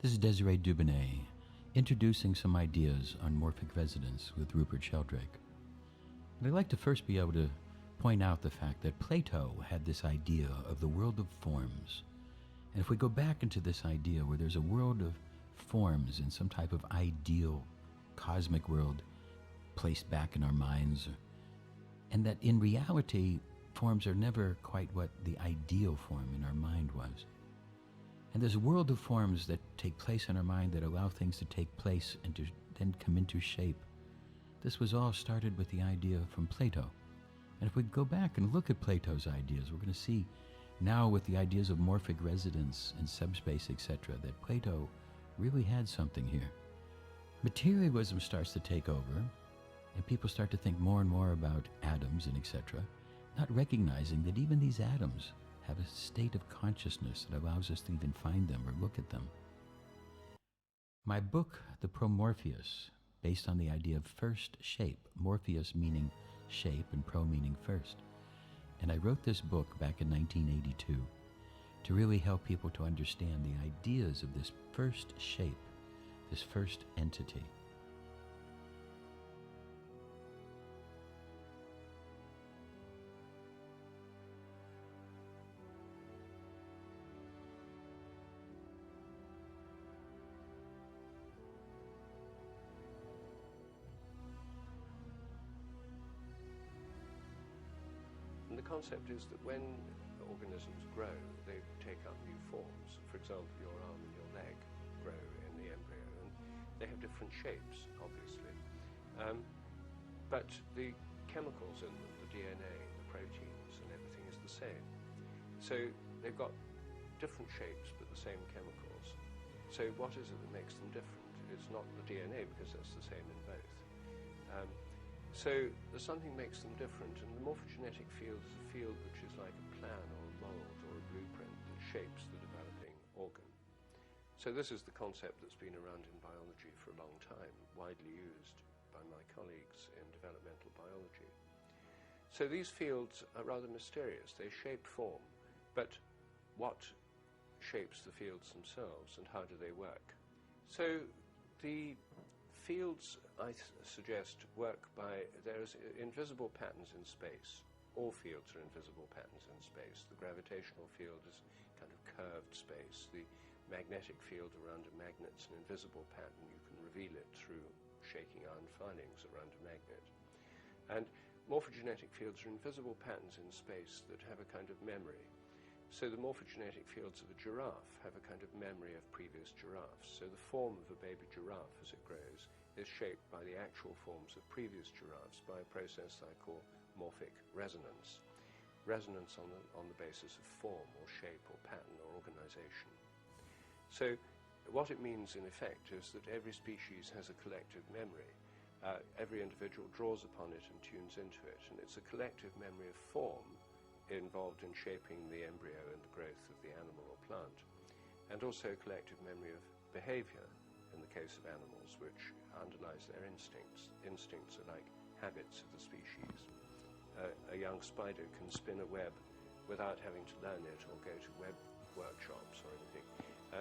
This is Desiree Dubonnet, introducing some ideas on morphic resonance with Rupert Sheldrake. And I'd like to first be able to point out the fact that Plato had this idea of the world of forms. And if we go back into this idea where there's a world of forms in some type of ideal cosmic world placed back in our minds, and that in reality, forms are never quite what the ideal form in our mind was. And there's a world of forms that take place in our mind that allow things to take place and to then come into shape. This was all started with the idea from Plato. And if we go back and look at Plato's ideas, we're going to see now with the ideas of morphic resonance and subspace, etc., that Plato really had something here. Materialism starts to take over, and people start to think more and more about atoms and etc., not recognizing that even these atoms have a state of consciousness that allows us to even find them or look at them. My book, The Promorpheus, based on the idea of first shape, Morpheus meaning shape and pro meaning first. And I wrote this book back in 1982 to really help people to understand the ideas of this first shape, this first entity. And the concept is that when organisms grow, they take up new forms. For example, your arm and your leg grow in the embryo, and they have different shapes, obviously. But the chemicals in them, the DNA, the proteins, and everything is the same. So they've got different shapes, but the same chemicals. So what is it that makes them different? It's not the DNA, because that's the same in both. So there's something makes them different, and the morphogenetic field is a field which is like a plan or a mold or a blueprint that shapes the developing organ. So this is the concept that's been around in biology for a long time, widely used by my colleagues in developmental biology. So these fields are rather mysterious. They shape form, but what shapes the fields themselves, and how do they work? So the fields, I suggest, work by, there's invisible patterns in space. All fields are invisible patterns in space. The gravitational field is kind of curved space. The magnetic field around a magnet's an invisible pattern. You can reveal it through shaking iron filings around a magnet. And morphogenetic fields are invisible patterns in space that have a kind of memory. So the morphogenetic fields of a giraffe have a kind of memory of previous giraffes. So the form of a baby giraffe as it grows is shaped by the actual forms of previous giraffes by a process I call morphic resonance. Resonance on the basis of form or shape or pattern or organization. So what it means in effect is that every species has a collective memory. Every individual draws upon it and tunes into it, and it's a collective memory of form involved in shaping the embryo and the growth of the animal or plant, and also a collective memory of behavior in the case of animals, which underlies their instincts. Instincts are like habits of the species. A young spider can spin a web without having to learn it or go to web workshops or anything.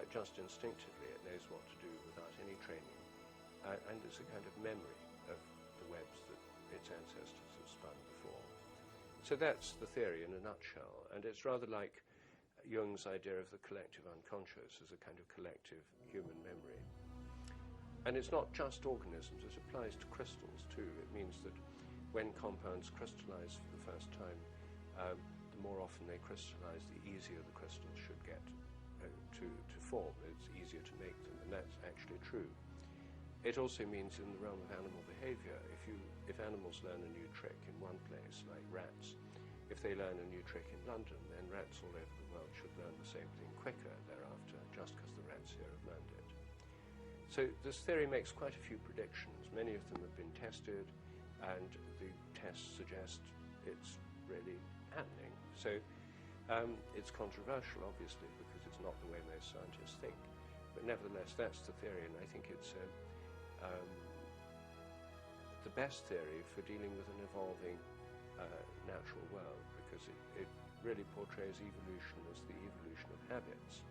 Just instinctively it knows what to do without any training, and it's a kind of memory of the webs that its ancestors have spun before. So that's the theory in a nutshell, and it's rather like Jung's idea of the collective unconscious as a kind of collective human memory. And it's not just organisms, it applies to crystals too. It means that when compounds crystallize for the first time, the more often they crystallize, the easier the crystals should get to form. It's easier to make them, and that's actually true. It also means in the realm of animal behavior, if animals learn a new trick in one place, like rats, if they learn a new trick in London, then rats all over the world should learn the same thing quicker thereafter, just because the rats here have learned it. So this theory makes quite a few predictions. Many of them have been tested, and the tests suggest it's really happening. So it's controversial, obviously, because it's not the way most scientists think. But nevertheless, that's the theory, and I think it's the best theory for dealing with an evolving natural world, because it really portrays evolution as the evolution of habits.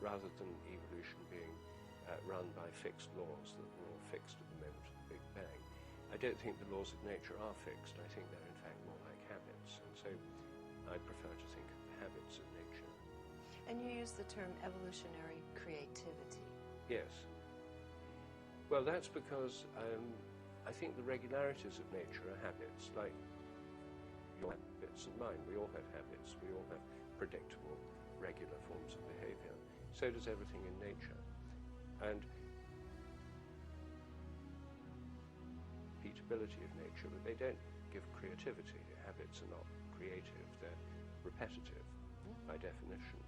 rather than evolution being run by fixed laws that were all fixed at the moment of the Big Bang. I don't think the laws of nature are fixed. I think they're in fact more like habits, and so I prefer to think of the habits of nature. And you use the term evolutionary creativity. Yes. Well, that's because I think the regularities of nature are habits, like your habits and mine. We all have habits. We all have predictable, regular forms of behavior. So does everything in nature. And repeatability of nature, but they don't give creativity. Habits are not creative. They're repetitive by definition.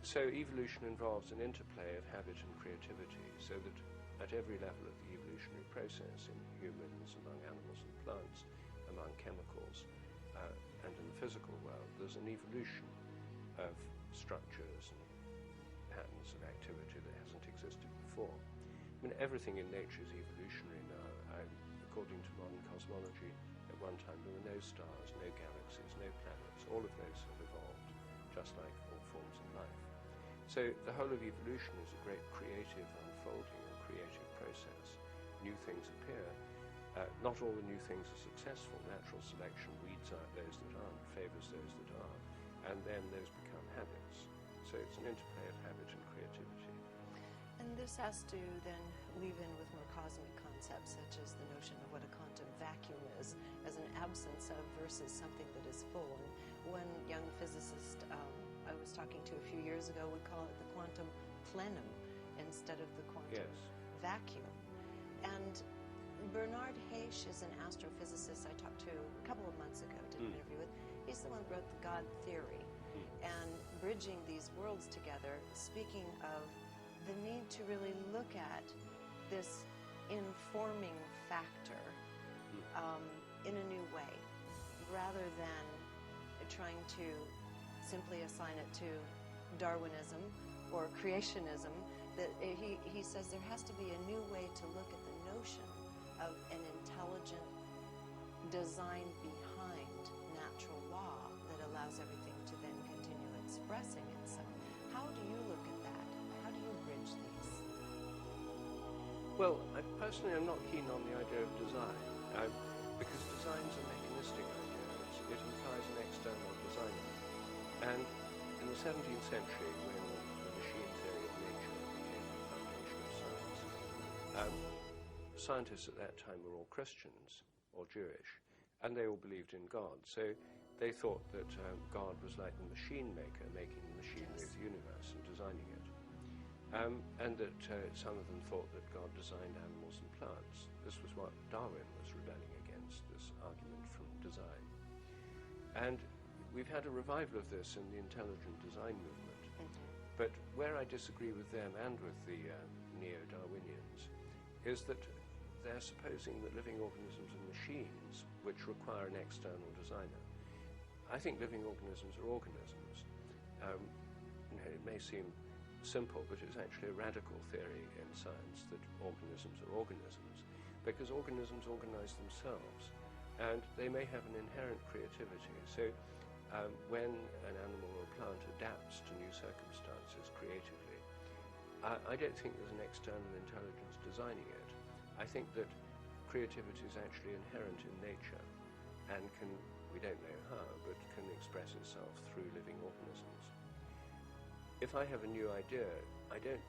So evolution involves an interplay of habit and creativity, so that at every level of the evolutionary process, in humans, among animals and plants, among chemicals, and in the physical world, there's an evolution of structures and patterns of activity that hasn't existed before. I mean, everything in nature is evolutionary now. According to modern cosmology, at one time there were no stars, no galaxies, no planets. All of those have evolved, just like all forms of life. So the whole of evolution is a great creative unfolding, a creative process. New things appear. Not all the new things are successful. Natural selection weeds out those that aren't, favors those that are, and then those become habits. So it's an interplay of habit and creativity. And this has to then weave in with more cosmic concepts, such as the notion of what a quantum vacuum is, as an absence of versus something that is full. And one young physicist I was talking to a few years ago would call it the quantum plenum instead of the quantum vacuum. And Bernard Heish is an astrophysicist I talked to a couple of months ago, did an interview with. He's the one who wrote the God theory. And bridging these worlds together, speaking of the need to really look at this informing factor in a new way, rather than trying to simply assign it to Darwinism or creationism. That he says there has to be a new way to look at the notion of an intelligent design behind natural law that allows everything to then continue expressing itself. How do you look at that? How do you bridge these? Well, personally, I'm not keen on the idea of design, because design's a mechanistic idea. It implies an external designer. And in the 17th century, when the machine theory of nature became the foundation of science, scientists at that time were all Christians or Jewish, and they all believed in God. So they thought that God was like the machine maker, making the machinery of the universe and designing it. And that some of them thought that God designed animals and plants. This was what Darwin was rebelling against, this argument from design. And we've had a revival of this in the intelligent design movement. But where I disagree with them and with the neo-Darwinians is that they're supposing that living organisms are machines which require an external designer. I think living organisms are organisms. It may seem simple, but it's actually a radical theory in science that organisms are organisms, because organisms organize themselves, and they may have an inherent creativity. So when an animal or a plant adapts to new circumstances creatively, I don't think there's an external intelligence designing it. I think that creativity is actually inherent in nature and can, we don't know how, but can express itself through living organisms. If I have a new idea, I don't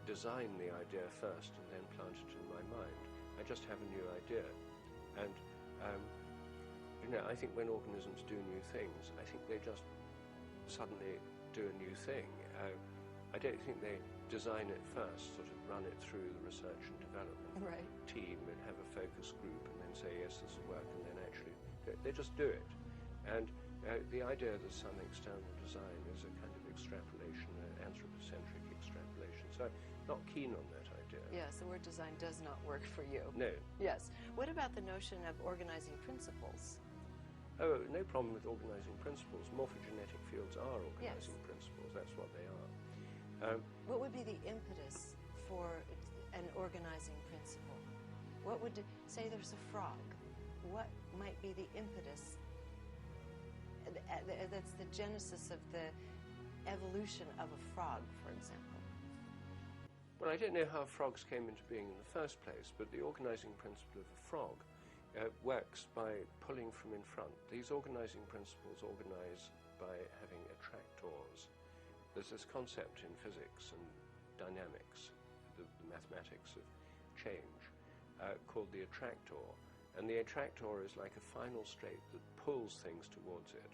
design the idea first and then plant it in my mind. I just have a new idea. And I think when organisms do new things, I think they just suddenly do a new thing. I don't think they design it first, sort of run it through the research and development team and have a focus group and then say, yes, this will work, and then actually they just do it. And the idea that some external design is a kind of extrapolation, an anthropocentric extrapolation. So I'm not keen on that idea. Yes, the word design does not work for you. No. Yes. What about the notion of organizing principles? Oh, no problem with organizing principles. Morphogenetic fields are organizing principles. That's what they are. What would be the impetus for an organizing principle? What would, say there's a frog, what might be the impetus? That's the genesis of the evolution of a frog, for example? Well, I don't know how frogs came into being in the first place, but the organizing principle of a frog works by pulling from in front. These organizing principles organize by having attractors. There's this concept in physics and dynamics, the mathematics of change, called the attractor. And the attractor is like a final straight that pulls things towards it.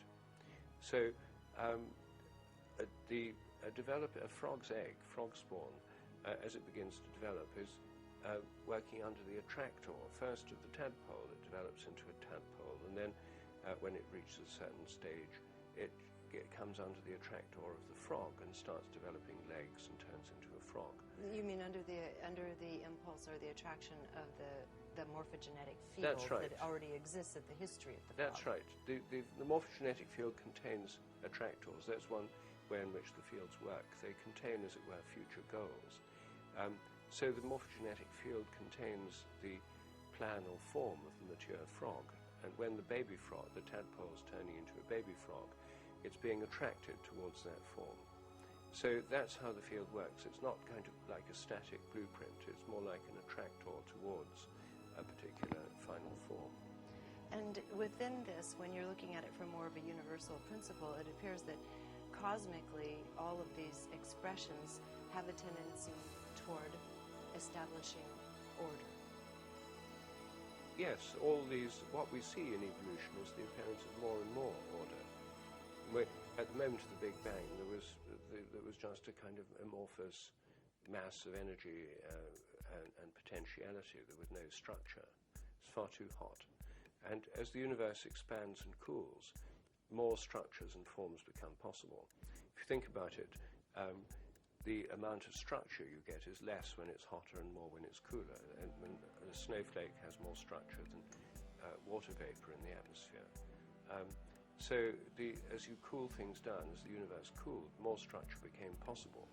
So a frog's egg, frog spawn, as it begins to develop, is working under the attractor. First of the tadpole, it develops into a tadpole, and then when it reaches a certain stage, it comes under the attractor of the frog and starts developing legs and turns into a frog. You mean under the impulse or the attraction of the morphogenetic field That's right. that already exists at the history of the frog? That's right. The morphogenetic field contains attractors. That's one way in which the fields work. They contain, as it were, future goals. So the morphogenetic field contains the plan or form of the mature frog. And when the baby frog, the tadpole, is turning into a baby frog, it's being attracted towards that form. So that's how the field works. It's not kind of like a static blueprint. It's more like an attractor towards a particular final form. And within this, when you're looking at it from more of a universal principle, it appears that cosmically all of these expressions have a tendency toward establishing order. Yes, all these, what we see in evolution is the appearance of more and more order. At the moment of the Big Bang, there was just a kind of amorphous mass of energy and potentiality. There was no structure. It's far too hot. And as the universe expands and cools, more structures and forms become possible. If you think about it, the amount of structure you get is less when it's hotter and more when it's cooler. And when a snowflake has more structure than water vapor in the atmosphere. So as you cool things down, as the universe cooled, more structure became possible.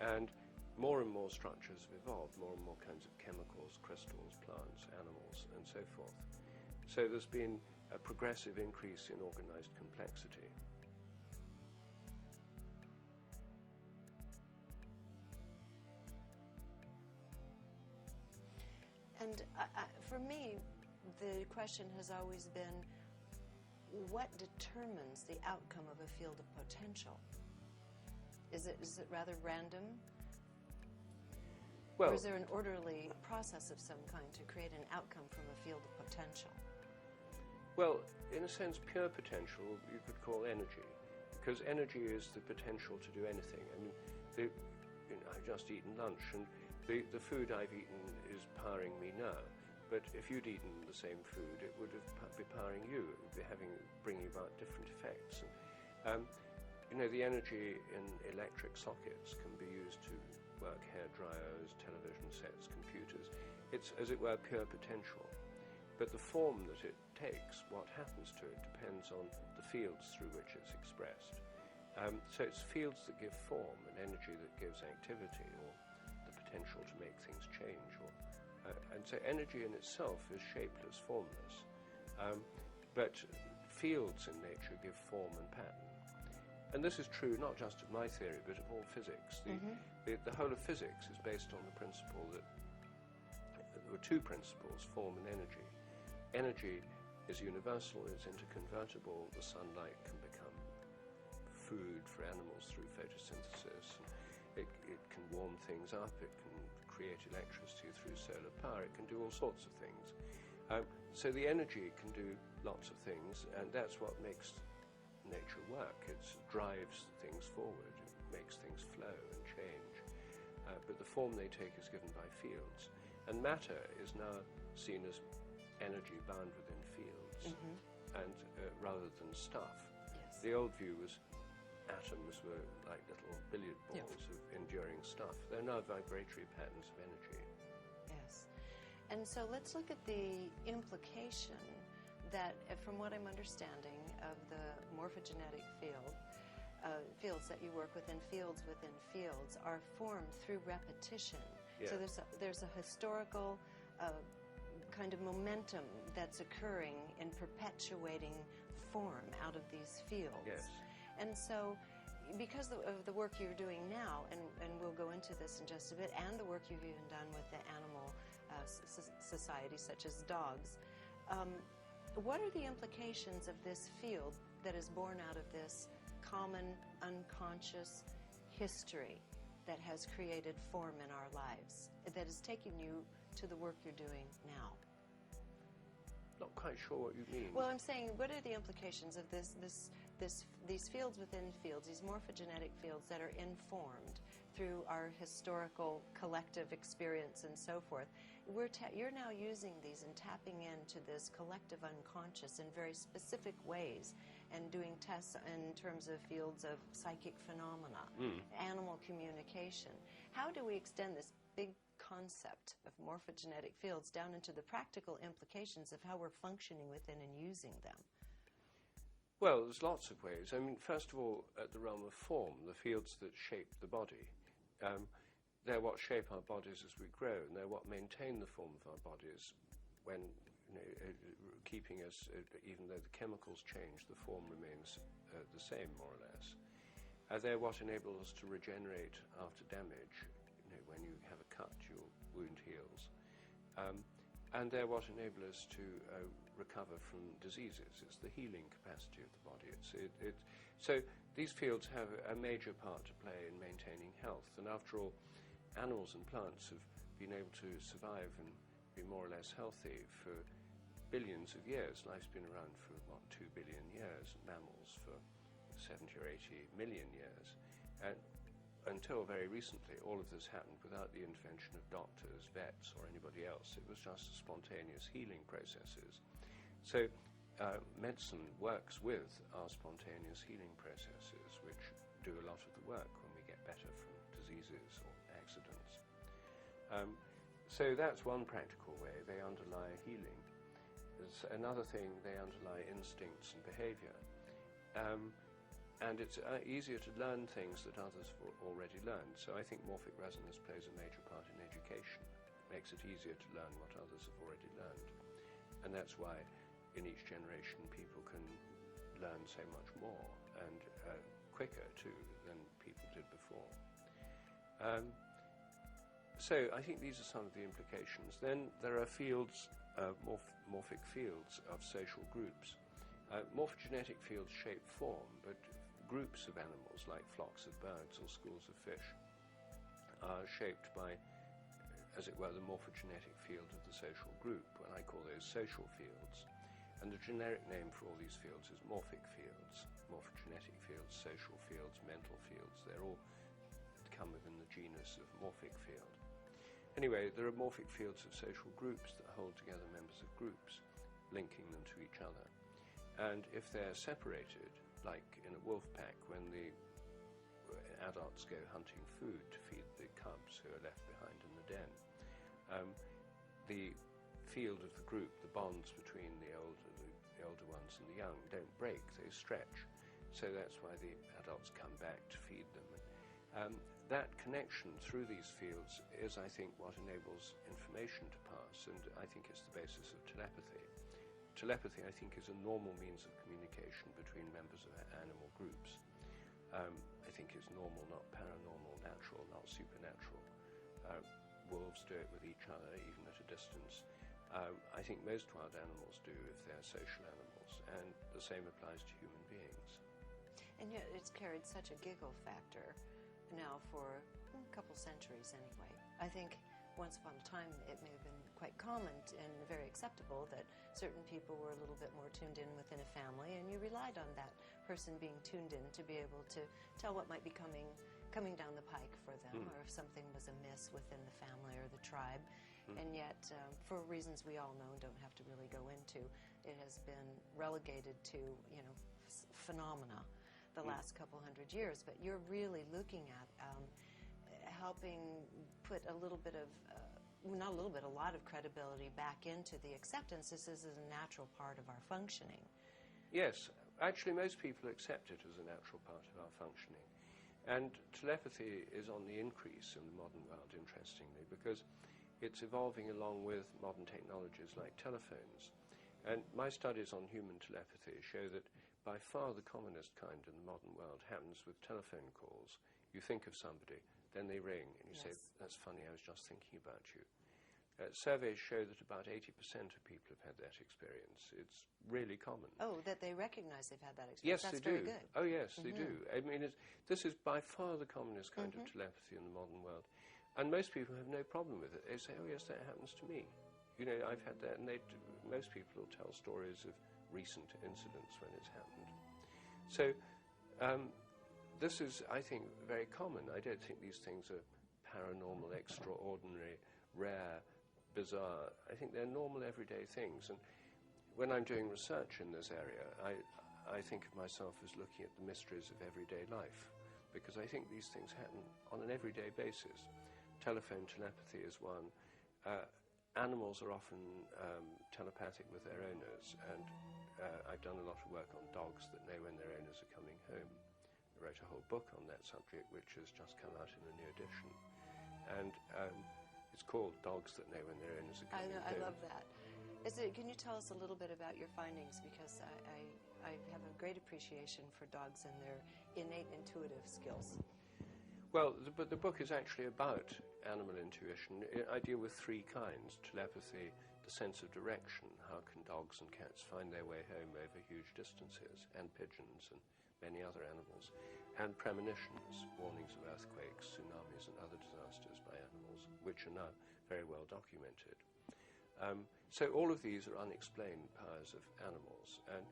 And more structures have evolved, more and more kinds of chemicals, crystals, plants, animals, and so forth. So there's been a progressive increase in organized complexity. And for me, the question has always been, what determines the outcome of a field of potential? Is it rather random? Well, or is there an orderly process of some kind to create an outcome from a field of potential? Well, in a sense, pure potential you could call energy, because energy is the potential to do anything. I mean, I've just eaten lunch, and the food I've eaten is powering me now. But if you'd eaten the same food, it would be powering you. It would be bringing about different effects. And, the energy in electric sockets can be used to work hair dryers, television sets, computers. It's, as it were, pure potential. But the form that it takes, what happens to it, depends on the fields through which it's expressed. So it's fields that give form and energy that gives activity or the potential to make things change. And so energy in itself is shapeless, formless. But fields in nature give form and pattern. And this is true not just of my theory, but of all physics. The whole of physics is based on the principle that there are two principles, form and energy. Energy is universal, it's interconvertible. The sunlight can become food for animals through photosynthesis. It can warm things up, it can create electricity through solar power, it can do all sorts of things. So the energy can do lots of things, and that's what makes nature work. It drives things forward, it makes things flow and change. But the form they take is given by fields. And matter is now seen as energy bound within fields, and rather than stuff. Yes. The old view was atoms were like little billiard balls of enduring stuff. They're now vibratory patterns of energy. Yes. And so let's look at the implication that, from what I'm understanding of the morphogenetic fields that you work within fields are formed through repetition. Yeah. So there's a historical kind of momentum that's occurring in perpetuating form out of these fields. Yes. And so because of the work you're doing now, and we'll go into this in just a bit, and the work you've even done with the animal society, such as dogs, what are the implications of this field that is born out of this common unconscious history that has created form in our lives, that is taking you to the work you're doing now? Not quite sure what you mean. Well, I'm saying, what are the implications of these fields within fields, these morphogenetic fields that are informed through our historical collective experience and so forth? You're now using these and tapping into this collective unconscious in very specific ways, and doing tests in terms of fields of psychic phenomena, animal communication. How do we extend this big concept of morphogenetic fields down into the practical implications of how we're functioning within and using them? Well, there's lots of ways. I mean, first of all, at the realm of form, the fields that shape the body, they're what shape our bodies as we grow, and they're what maintain the form of our bodies when, keeping us, even though the chemicals change, the form remains the same, more or less. They're what enable us to regenerate after damage. When you have a cut, your wound heals. And they're what enable us to recover from diseases. It's the healing capacity of the body. So these fields have a major part to play in maintaining health. And after all, animals and plants have been able to survive and be more or less healthy for billions of years. Life's been around for, 2 billion years, mammals for 70 or 80 million years. And until very recently, all of this happened without the intervention of doctors, vets, or anybody else. It was just spontaneous healing processes. So medicine works with our spontaneous healing processes, which do a lot of the work when we get better from diseases or accidents. So that's one practical way. They underlie healing. There's another thing, they underlie instincts and behavior. And it's easier to learn things that others have already learned. So I think morphic resonance plays a major part in education. It makes it easier to learn what others have already learned. And that's why in each generation people can learn so much more, and quicker too than people did before. So I think these are some of the implications. Then there are fields, morphic fields of social groups. Morphogenetic fields shape form, but groups of animals, like flocks of birds or schools of fish, are shaped by, as it were, the morphogenetic field of the social group, and I call those social fields. And the generic name for all these fields is morphic fields, morphogenetic fields, social fields, mental fields. They're all come within the genus of morphic field. Anyway, there are morphic fields of social groups that hold together members of groups, linking them to each other. And if they're separated, like in a wolf pack, when the adults go hunting food to feed the cubs who are left behind in the den, the field of the group, the bonds between the older ones and the young, don't break, they stretch. So that's why the adults come back to feed them. That connection through these fields is, I think, what enables information to pass, and I think it's the basis of telepathy. Telepathy, I think, is a normal means of communication between members of animal groups. I think it's normal, not paranormal, natural, not supernatural. Wolves do it with each other, even at a distance. I think most wild animals do if they're social animals, and the same applies to human beings. And yet it's carried such a giggle factor now for a couple centuries anyway. I think once upon a time it may have been quite common and very acceptable that certain people were a little bit more tuned in within a family, and you relied on that person being tuned in to be able to tell what might be coming down the pike for them, or if something was amiss within the family or the tribe. And yet, for reasons we all know and don't have to really go into, it has been relegated to, phenomena the last couple hundred years. But you're really looking at helping put a little bit of, not a little bit, a lot of credibility back into the acceptance. This is a natural part of our functioning. Yes, actually most people accept it as a natural part of our functioning. And telepathy is on the increase in the modern world, interestingly, because it's evolving along with modern technologies like telephones. And my studies on human telepathy show that by far the commonest kind in the modern world happens with telephone calls. You think of somebody, then they ring, and you say, "That's funny, I was just thinking about you." Surveys show that about 80% of people have had that experience. It's really common. Oh, that they recognize they've had that experience. Yes, That's they do. very good. Oh, yes, they do. I mean, this is by far the commonest kind of telepathy in the modern world. And most people have no problem with it. They say, "Oh, yes, that happens to me. You know, I've had that." And most people will tell stories of recent incidents when it's happened. So this is, I think, very common. I don't think these things are paranormal, extraordinary, rare, bizarre. I think they're normal, everyday things. And when I'm doing research in this area, I think of myself as looking at the mysteries of everyday life, because I think these things happen on an everyday basis. Telephone telepathy is one. Animals are often telepathic with their owners, and I've done a lot of work on dogs that know when their owners are coming home. I wrote a whole book on that subject, which has just come out in a new edition. And it's called Dogs That Know When Their Owners Are Coming Home. I love that. Can you tell us a little bit about your findings? Because I have a great appreciation for dogs and their innate intuitive skills. Well, but the book is actually about animal intuition. I deal with three kinds: telepathy, the sense of direction, how can dogs and cats find their way home over huge distances, and pigeons and many other animals, and premonitions, warnings of earthquakes, tsunamis and other disasters by animals, which are now very well documented. So all of these are unexplained powers of animals, and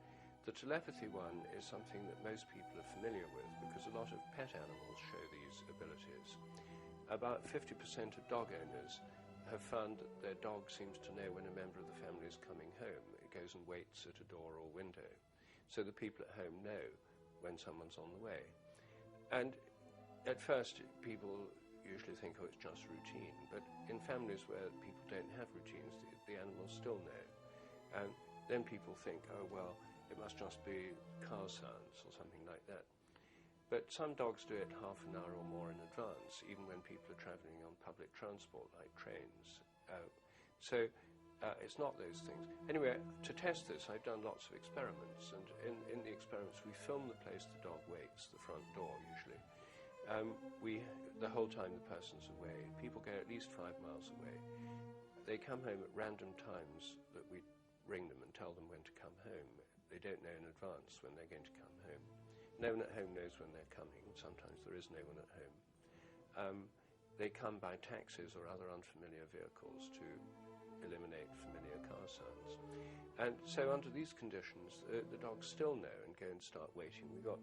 the telepathy one is something that most people are familiar with because a lot of pet animals show these abilities. About 50% of dog owners have found that their dog seems to know when a member of the family is coming home. It goes and waits at a door or window. So the people at home know when someone's on the way. And at first people usually think, oh, it's just routine. But in families where people don't have routines, the animals still know. And then people think, oh, well, it must just be car sounds or something like that. But some dogs do it half an hour or more in advance, even when people are travelling on public transport, like trains. So it's not those things. Anyway, to test this, I've done lots of experiments, and in the experiments we film the place the dog waits, the front door usually. The whole time the person's away. People go at least 5 miles away. They come home at random times that we ring them and tell them when to come home. They don't know in advance when they're going to come home. No one at home knows when they're coming. Sometimes there is no one at home. They come by taxis or other unfamiliar vehicles to eliminate familiar car sounds. And so under these conditions, the dogs still know and go and start waiting. We've got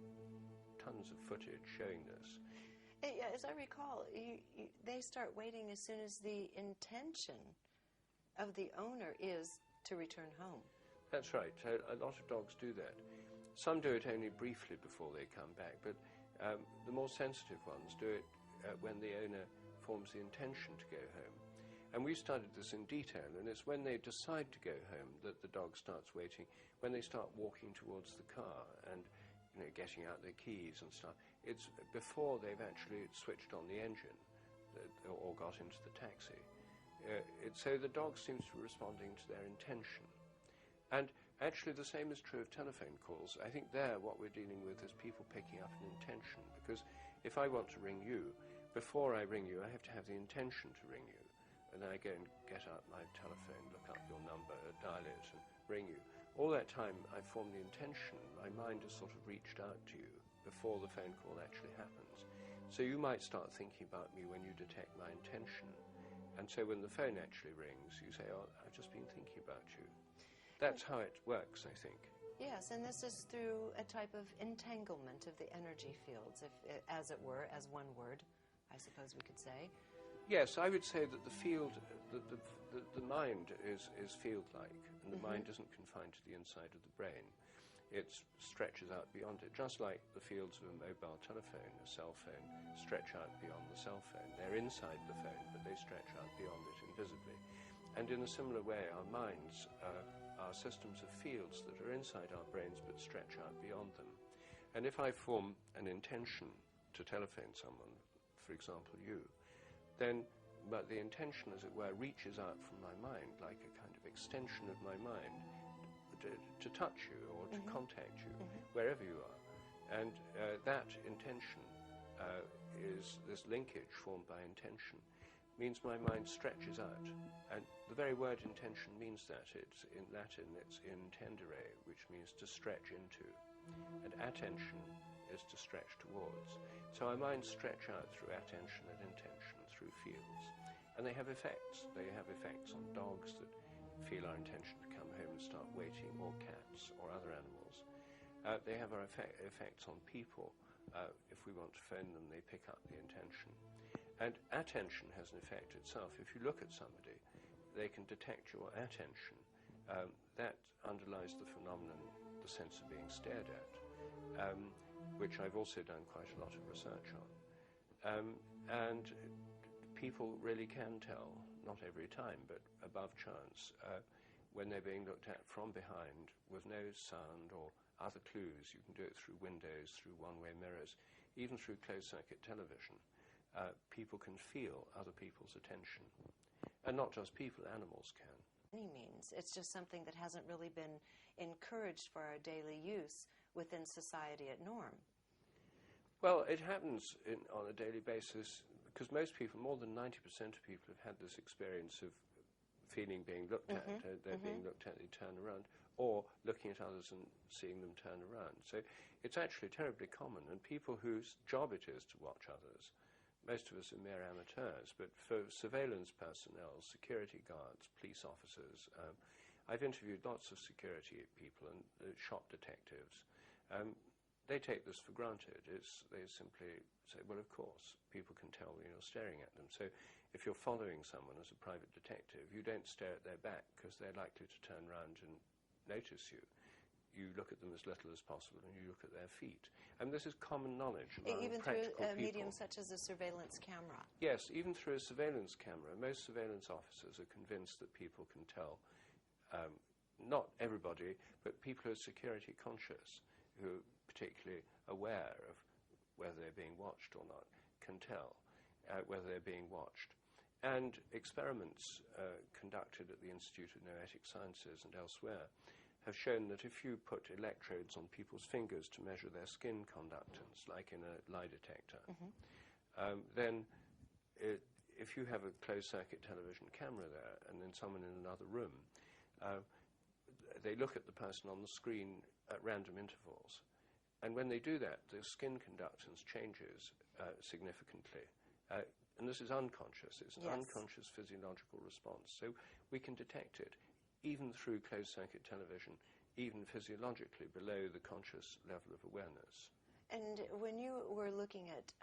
tons of footage showing this. As I recall, they start waiting as soon as the intention of the owner is to return home. That's right. A lot of dogs do that. Some do it only briefly before they come back, but the more sensitive ones do it when the owner forms the intention to go home. And we studied this in detail, and it's when they decide to go home that the dog starts waiting, when they start walking towards the car and getting out their keys and stuff. It's before they've actually switched on the engine or got into the taxi. So the dog seems to be responding to their intention. And actually the same is true of telephone calls. I think there what we're dealing with is people picking up an intention, because if I want to ring you, before I ring you I have to have the intention to ring you, and then I go and get out my telephone, look up your number, dial it and ring you. All that time I form the intention, my mind has sort of reached out to you before the phone call actually happens. So you might start thinking about me when you detect my intention, and so when the phone actually rings you say, oh, I've just been thinking about you. That's how it works, I think. Yes, and this is through a type of entanglement of the energy fields, if, as it were, as one word, I suppose we could say. Yes, I would say that the field, the mind is field-like, and the mind isn't confined to the inside of the brain. It stretches out beyond it, just like the fields of a mobile telephone, a cell phone, stretch out beyond the cell phone. They're inside the phone, but they stretch out beyond it invisibly. And in a similar way, our minds are systems of fields that are inside our brains but stretch out beyond them. And if I form an intention to telephone someone, for example you, then but the intention, as it were, reaches out from my mind like a kind of extension of my mind to touch you or to contact you wherever you are. And that intention is this linkage formed by intention means my mind stretches out. And the very word intention means that. It's in Latin, it's intendere, which means to stretch into. And attention is to stretch towards. So our minds stretch out through attention and intention, through fields. And they have effects. They have effects on dogs that feel our intention to come home and start waiting, or cats, or other animals. They have our effects on people. If we want to phone them, they pick up the intention. And attention has an effect itself. If you look at somebody, they can detect your attention. That underlies the phenomenon, the sense of being stared at, which I've also done quite a lot of research on. And people really can tell, not every time, but above chance, when they're being looked at from behind with no sound or other clues. You can do it through windows, through one-way mirrors, even through closed-circuit television. People can feel other people's attention. And not just people, animals can. Any means. It's just something that hasn't really been encouraged for our daily use within society at norm. Well, it happens on a daily basis because most people, more than 90% of people, have had this experience of feeling being looked at. They're being looked at, they turn around, or looking at others and seeing them turn around. So it's actually terribly common, and people whose job it is to watch others, most of us are mere amateurs, but for surveillance personnel, security guards, police officers, I've interviewed lots of security people and shop detectives. They take this for granted. They simply say, well, of course, people can tell when you're staring at them. So if you're following someone as a private detective, you don't stare at their back because they're likely to turn around and notice you. You look at them as little as possible, and you look at their feet. And this is common knowledge among even practical through a people. medium such as a surveillance camera. Yes, even through a surveillance camera. Most surveillance officers are convinced that people can tell, not everybody, but people who are security conscious, who are particularly aware of whether they're being watched or not, can tell whether they're being watched. And experiments conducted at the Institute of Noetic Sciences and elsewhere have shown that if you put electrodes on people's fingers to measure their skin conductance, like in a lie detector, then if you have a closed-circuit television camera there and then someone in another room, they look at the person on the screen at random intervals. And when they do that, the skin conductance changes significantly. And this is unconscious. It's an unconscious physiological response. So we can detect it, even through closed-circuit television, even physiologically below the conscious level of awareness. And when you were looking at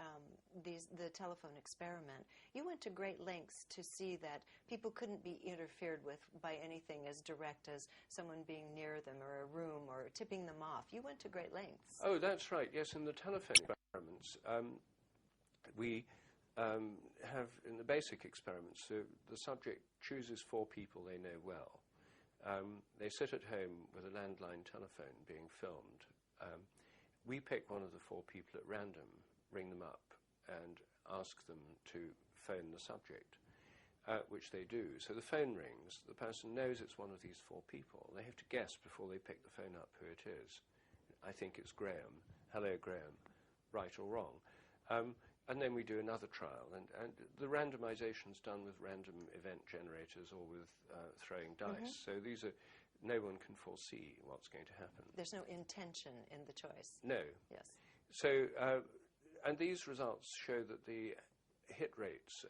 the telephone experiment, you went to great lengths to see that people couldn't be interfered with by anything as direct as someone being near them or a room or tipping them off. You went to great lengths. Oh, that's right. Yes, in the telephone experiments, we have, in the basic experiments, the subject chooses 4 people they know well. They sit at home with a landline telephone being filmed. We pick one of the 4 people at random, ring them up, and ask them to phone the subject, which they do. So the phone rings. The person knows it's one of these 4 people. They have to guess before they pick the phone up who it is. I think it's Graham. Hello, Graham. Right or wrong? And then we do another trial. And the randomization's done with random event generators or with throwing dice. So these are... No one can foresee what's going to happen. There's no intention in the choice. No. Yes. So, and these results show that the hit rates,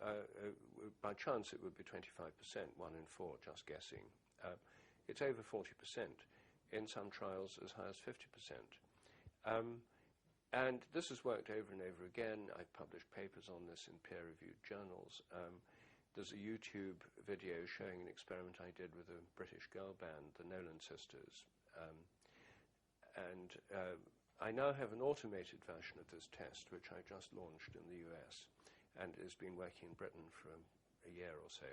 by chance it would be 25%, 1 in 4, just guessing. It's over 40%, in some trials as high as 50%. And this has worked over and over again. I've published papers on this in peer-reviewed journals. There's a YouTube video showing an experiment I did with a British girl band, the Nolan Sisters. And I now have an automated version of this test, which I just launched in the US, and has been working in Britain for a year or so.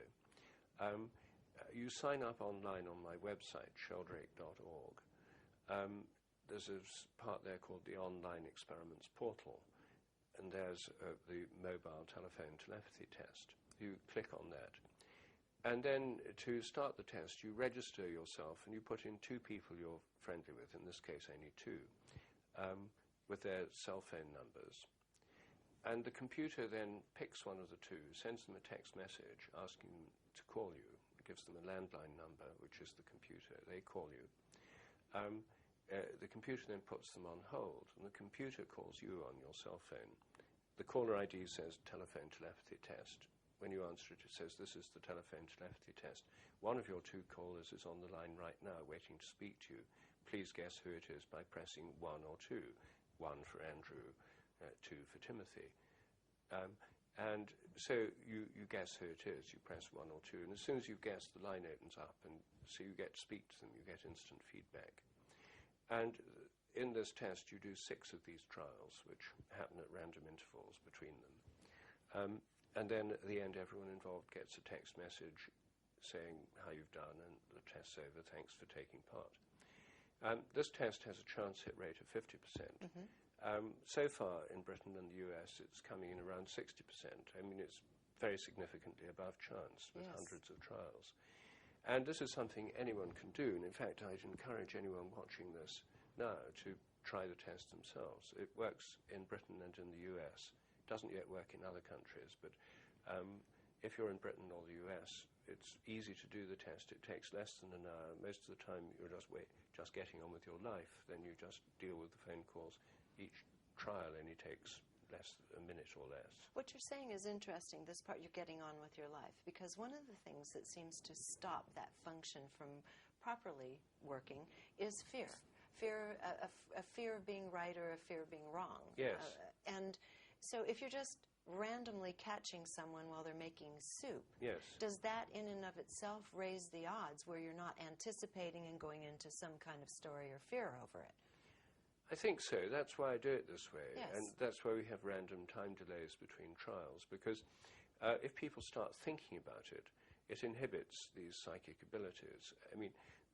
You sign up online on my website, sheldrake.org. There's a part there called the Online Experiments Portal, and there's the mobile telephone telepathy test. You click on that. And then to start the test, you register yourself and you put in 2 people you're friendly with, in this case only 2, with their cell phone numbers. And the computer then picks one of the 2, sends them a text message asking them to call you, gives them a landline number, which is the computer. They call you. The computer then puts them on hold, and the computer calls you on your cell phone. The caller ID says telephone telepathy test. When you answer it, it says this is the telephone telepathy test. One of your 2 callers is on the line right now waiting to speak to you. Please guess who it is by pressing 1 or 2. 1 for Andrew, 2 for Timothy. And so you guess who it is. You press 1 or 2, and as soon as you guess, the line opens up, and so you get to speak to them. You get instant feedback. And in this test, you do 6 of these trials, which happen at random intervals between them. And then at the end, everyone involved gets a text message saying how you've done and the test's over, thanks for taking part. This test has a chance hit rate of 50%. So far in Britain and the US, it's coming in around 60%. I mean, it's very significantly above chance with hundreds of trials. And this is something anyone can do. And in fact, I'd encourage anyone watching this now to try the test themselves. It works in Britain and in the US. Doesn't yet work in other countries, but if you're in Britain or the US, it's easy to do the test. It takes less than an hour. Most of the time you're just getting on with your life. Then you just deal with the phone calls. Each trial only takes a minute or less. What you're saying is interesting, this part you're getting on with your life, because one of the things that seems to stop that function from properly working is fear. A fear of being right or a fear of being wrong. Yes. And so if you're just randomly catching someone while they're making soup, does that in and of itself raise the odds where you're not anticipating and going into some kind of story or fear over it? I think so. That's why I do it this way. Yes. And that's why we have random time delays between trials, because if people start thinking about it, it inhibits these psychic abilities. I mean,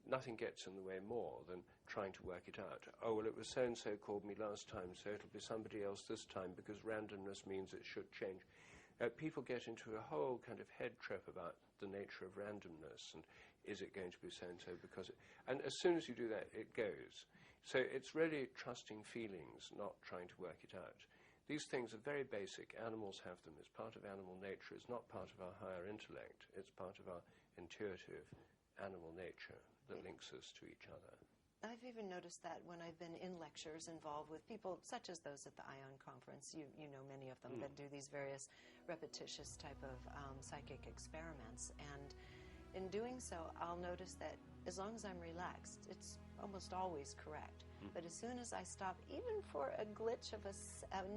nothing gets in the way more than trying to work it out. Oh, well, it was so-and-so called me last time, so it'll be somebody else this time, because randomness means it should change. People get into a whole kind of head trip about the nature of randomness, and is it going to be so-and-so because and as soon as you do that, it goes. So it's really trusting feelings, not trying to work it out. These things are very basic. Animals have them. It's part of animal nature. It's not part of our higher intellect. It's part of our intuitive animal nature that links us to each other. I've even noticed that when I've been in lectures involved with people such as those at the ION conference. You know many of them that do these various repetitious type of psychic experiments. And in doing so, I'll notice that as long as I'm relaxed, it's almost always correct. But as soon as I stop, even for a glitch of a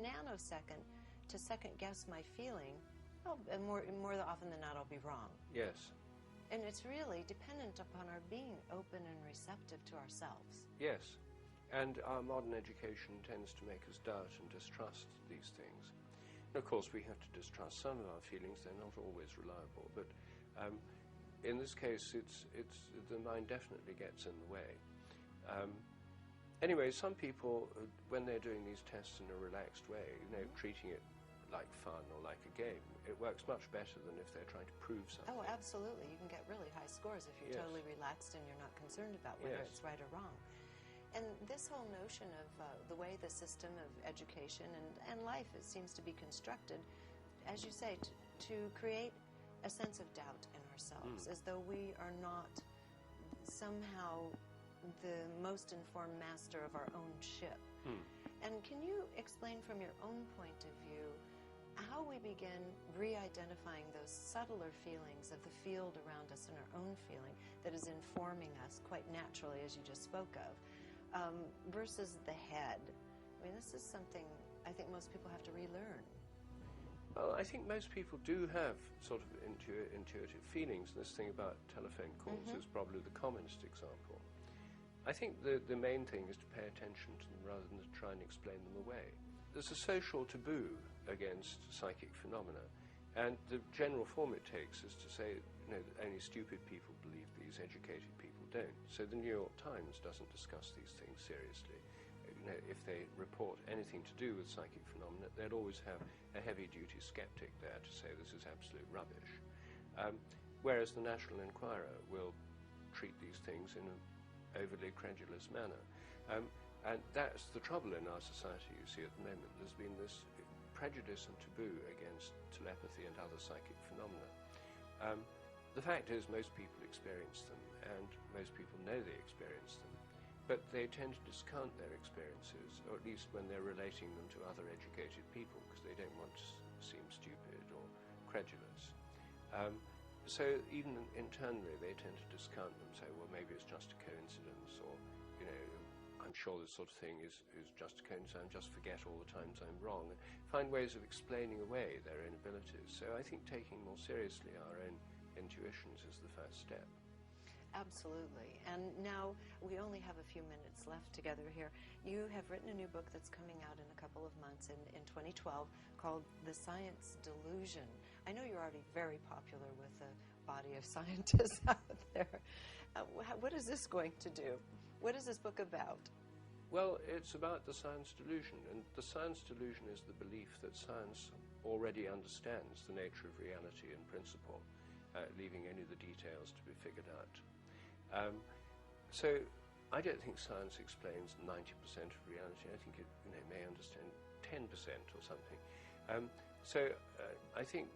nanosecond, to second guess my feeling, and more often than not, I'll be wrong. Yes. And it's really dependent upon our being open and receptive to ourselves. Yes. And our modern education tends to make us doubt and distrust these things. And of course, we have to distrust some of our feelings. They're not always reliable. But in this case, it's the mind definitely gets in the way. Anyway, some people, when they're doing these tests in a relaxed way, treating it like fun or like a game, it works much better than if they're trying to prove something. Oh, absolutely. You can get really high scores if you're totally relaxed and you're not concerned about whether it's right or wrong. And this whole notion of the way the system of education and life seems to be constructed, as you say, to create a sense of doubt in ourselves, as though we are not somehow the most informed master of our own ship. And can you explain from your own point of view how we begin re-identifying those subtler feelings of the field around us and our own feeling that is informing us quite naturally, as you just spoke of, versus the head? I mean, this is something I think most people have to relearn. Well, I think most people do have sort of intuitive feelings. This thing about telephone calls is probably the commonest example. I think the main thing is to pay attention to them rather than to try and explain them away. There's a social taboo against psychic phenomena, and the general form it takes is to say, only stupid people believe these, educated people don't. So the New York Times doesn't discuss these things seriously. If they report anything to do with psychic phenomena, they'll always have a heavy-duty skeptic there to say this is absolute rubbish. whereas the natural inquirer will treat these things in an overly credulous manner. And that's the trouble in our society, you see, at the moment. There's been this prejudice and taboo against telepathy and other psychic phenomena. The fact is most people experience them, and most people know they experience them, but they tend to discount their experiences, or at least when they're relating them to other educated people, because they don't want to seem stupid or credulous. So even internally they tend to discount them, say, well, maybe it's just a coincidence, or, you know, I'm sure this sort of thing is just a coincidence, just forget all the times I'm wrong, and find ways of explaining away their own abilities. So I think taking more seriously our own intuitions is the first step. Absolutely. And now we only have a few minutes left together here. You have written a new book that's coming out in a couple of months in 2012 called The Science Delusion. I know you're already very popular with a body of scientists out there. What is this going to do? What is this book about? Well, it's about the science delusion, and the science delusion is the belief that science already understands the nature of reality in principle, leaving only the details to be figured out. So I don't think science explains 90% of reality. I think it may understand 10% or something. I think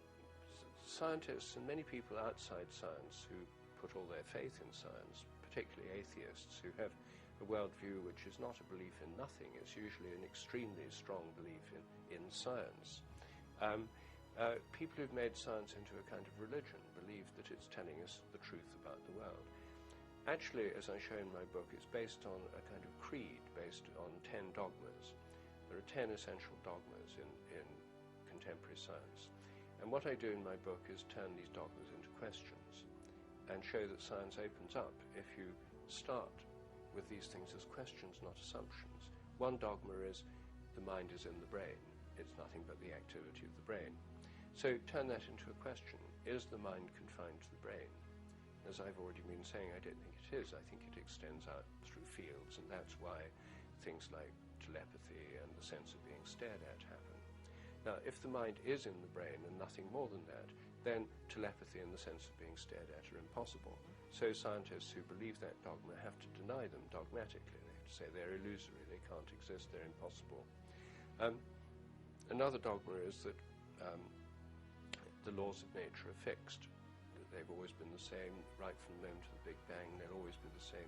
scientists and many people outside science who put all their faith in science, particularly atheists who have a worldview which is not a belief in nothing, it's usually an extremely strong belief in science. People who've made science into a kind of religion believe that it's telling us the truth about the world. Actually, as I show in my book, it's based on a kind of creed based on 10 dogmas. There are 10 essential dogmas in contemporary science. And what I do in my book is turn these dogmas into questions and show that science opens up if you start with these things as questions, not assumptions. One dogma is the mind is in the brain. It's nothing but the activity of the brain. So turn that into a question. Is the mind confined to the brain? As I've already been saying, I don't think it is. I think it extends out through fields, and that's why things like telepathy and the sense of being stared at happen. Now, if the mind is in the brain and nothing more than that, then telepathy and the sense of being stared at are impossible. So scientists who believe that dogma have to deny them dogmatically. They have to say they're illusory, they can't exist, they're impossible. Another dogma is that the laws of nature are fixed. They've always been the same, right from the moment of the Big Bang. They'll always be the same.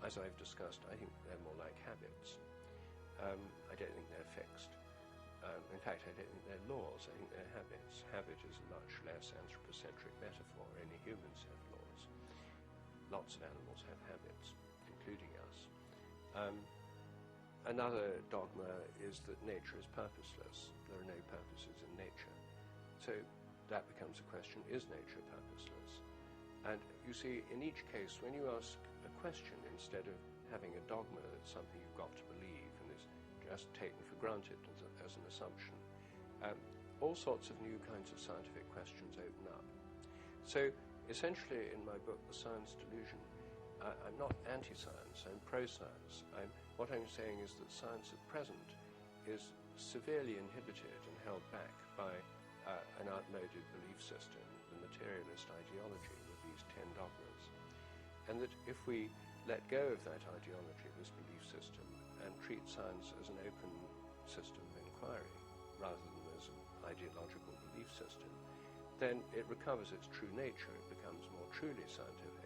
As I've discussed, I think they're more like habits. I don't think they're fixed. In fact, I don't think they're laws. I think they're habits. Habit is a much less anthropocentric metaphor. Only humans have laws. Lots of animals have habits, including us. Another dogma is that nature is purposeless. There are no purposes in nature. So that becomes a question, is nature purposeless? And you see, in each case, when you ask a question instead of having a dogma that's something you've got to believe and is just taken for granted as an assumption, all sorts of new kinds of scientific questions open up. So essentially in my book, The Science Delusion, I'm not anti-science, I'm pro-science. What I'm saying is that science at present is severely inhibited and held back by an outmoded belief system, the materialist ideology with these 10 dogmas. And that if we let go of that ideology, this belief system, and treat science as an open system of inquiry rather than as an ideological belief system, then it recovers its true nature. It becomes more truly scientific.